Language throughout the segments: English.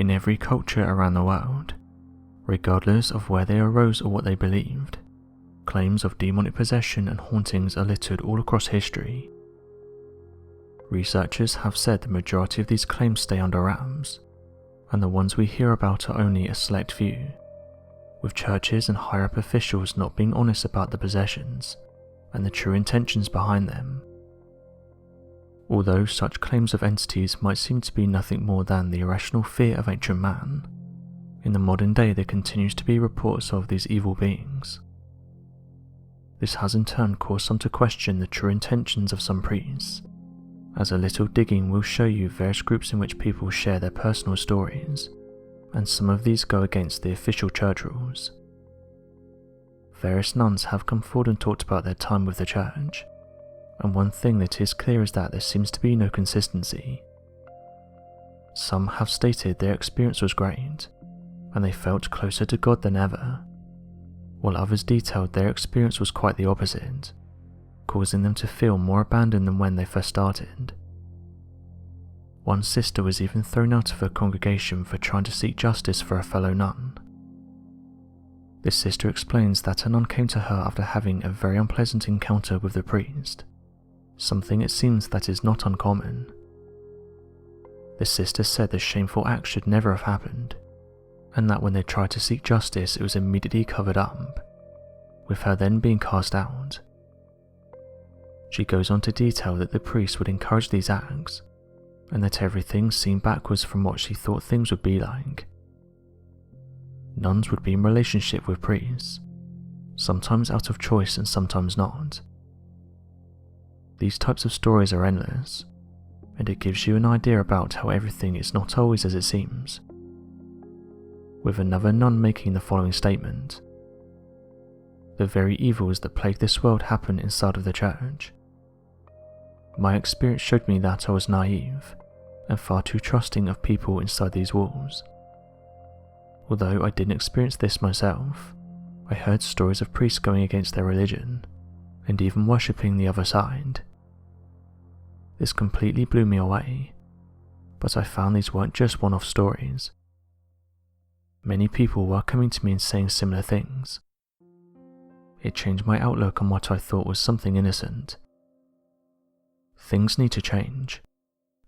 In every culture around the world, regardless of where they arose or what they believed, claims of demonic possession and hauntings are littered all across history. Researchers have said the majority of these claims stay under wraps, and the ones we hear about are only a select few, with churches and higher-up officials not being honest about the possessions and the true intentions behind them. Although such claims of entities might seem to be nothing more than the irrational fear of ancient man, in the modern day there continues to be reports of these evil beings. This has in turn caused some to question the true intentions of some priests, as a little digging will show you various groups in which people share their personal stories, and some of these go against the official church rules. Various nuns have come forward and talked about their time with the church, and one thing that is clear is that there seems to be no consistency. Some have stated their experience was great, and they felt closer to God than ever, while others detailed their experience was quite the opposite, causing them to feel more abandoned than when they first started. One sister was even thrown out of her congregation for trying to seek justice for a fellow nun. This sister explains that a nun came to her after having a very unpleasant encounter with the priest, something it seems that is not uncommon. The sister said the shameful act should never have happened, and that when they tried to seek justice it was immediately covered up, with her then being cast out. She goes on to detail that the priest would encourage these acts, and that everything seemed backwards from what she thought things would be like. Nuns would be in relationship with priests, sometimes out of choice and sometimes not. These types of stories are endless, and it gives you an idea about how everything is not always as it seems. With another nun making the following statement: "The very evils that plague this world happen inside of the church. My experience showed me that I was naive and far too trusting of people inside these walls. Although I didn't experience this myself, I heard stories of priests going against their religion and even worshipping the other side. This completely blew me away, but I found these weren't just one-off stories. Many people were coming to me and saying similar things. It changed my outlook on what I thought was something innocent. Things need to change,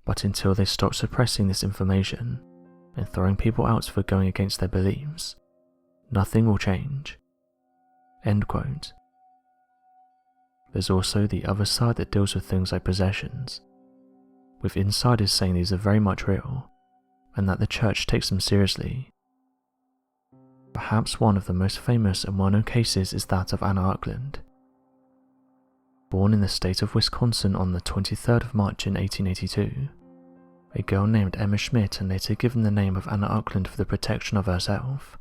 but until they stop suppressing this information and throwing people out for going against their beliefs, nothing will change." End quote. There's also the other side that deals with things like possessions, with insiders saying these are very much real, and that the church takes them seriously. Perhaps one of the most famous and well-known cases is that of Anna Auckland. Born in the state of Wisconsin on the 23rd of March in 1882, a girl named Emma Schmidt, and later given the name of Anna Auckland for the protection of herself,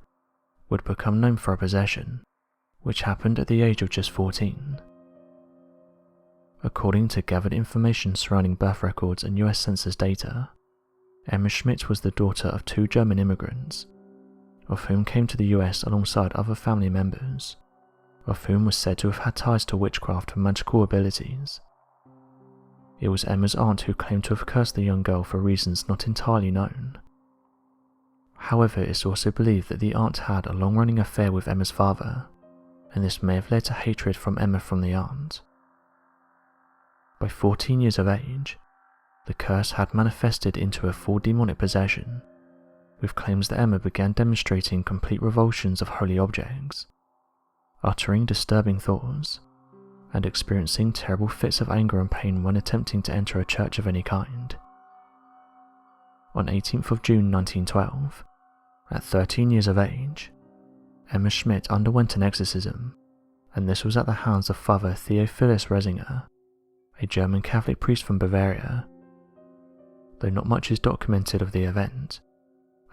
would become known for a possession, which happened at the age of just 14. According to gathered information surrounding birth records and US Census data, Emma Schmidt was the daughter of 2 German immigrants, of whom came to the US alongside other family members, of whom was said to have had ties to witchcraft and magical abilities. It was Emma's aunt who claimed to have cursed the young girl for reasons not entirely known. However, it's also believed that the aunt had a long-running affair with Emma's father, and this may have led to hatred from Emma from the aunt. By 14 years of age, the curse had manifested into a full demonic possession, with claims that Emma began demonstrating complete revulsions of holy objects, uttering disturbing thoughts, and experiencing terrible fits of anger and pain when attempting to enter a church of any kind. On 18th of June 1912, at 13 years of age, Emma Schmidt underwent an exorcism, and this was at the hands of Father Theophilus Resinger, a German Catholic priest from Bavaria. Though not much is documented of the event,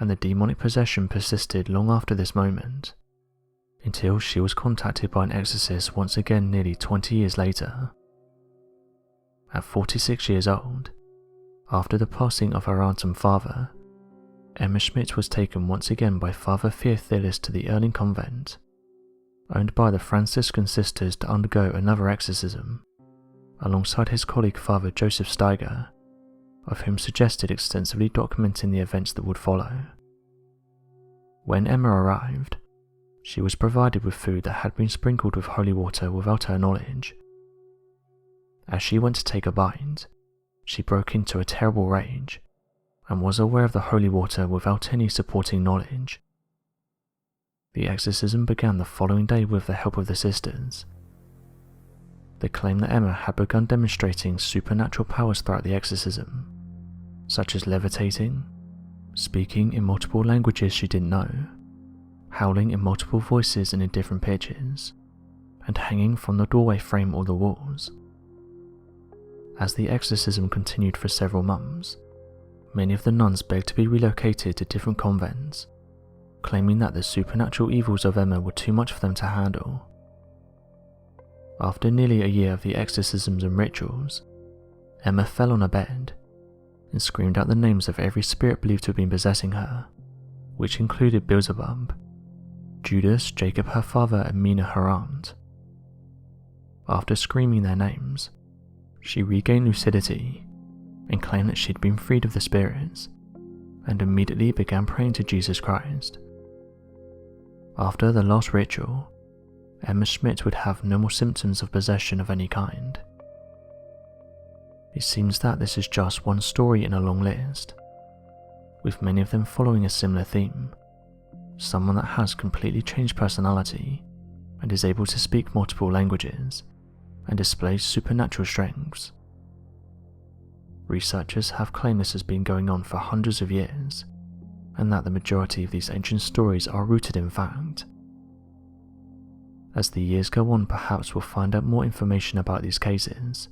and the demonic possession persisted long after this moment, until she was contacted by an exorcist once again nearly 20 years later. At 46 years old, after the passing of her aunt and father, Emma Schmidt was taken once again by Father Theophilus to the Erling convent, owned by the Franciscan sisters, to undergo another exorcism, alongside his colleague Father Joseph Steiger, of whom suggested extensively documenting the events that would follow. When Emma arrived, she was provided with food that had been sprinkled with holy water without her knowledge. As she went to take a bite, she broke into a terrible rage and was aware of the holy water without any supporting knowledge. The exorcism began the following day with the help of the sisters. They claimed that Emma had begun demonstrating supernatural powers throughout the exorcism, such as levitating, speaking in multiple languages she didn't know, howling in multiple voices and in different pitches, and hanging from the doorway frame or the walls. As the exorcism continued for several months, many of the nuns begged to be relocated to different convents, claiming that the supernatural evils of Emma were too much for them to handle. After nearly a year of the exorcisms and rituals, Emma fell on her bed and screamed out the names of every spirit believed to have been possessing her, which included Beelzebub, Judas, Jacob her father, and Mina her aunt. After screaming their names, she regained lucidity and claimed that she'd been freed of the spirits, and immediately began praying to Jesus Christ. After the last ritual, Emma Schmidt would have no more symptoms of possession of any kind. It seems that this is just one story in a long list, with many of them following a similar theme: someone that has completely changed personality and is able to speak multiple languages and displays supernatural strengths. Researchers have claimed this has been going on for hundreds of years, and that the majority of these ancient stories are rooted in fact. As the years go on, perhaps we'll find out more information about these cases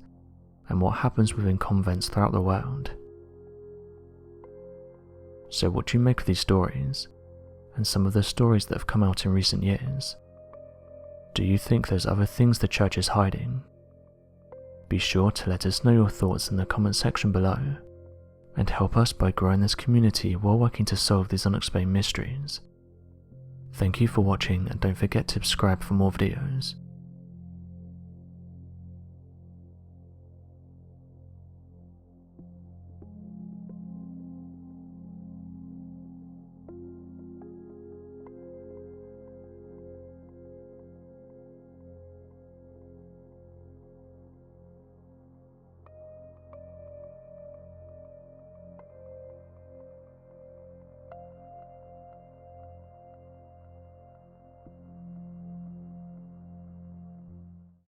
and what happens within convents throughout the world. So what do you make of these stories, and some of the stories that have come out in recent years? Do you think there's other things the church is hiding? Be sure to let us know your thoughts in the comment section below, and help us by growing this community while working to solve these unexplained mysteries. Thank you for watching, and don't forget to subscribe for more videos.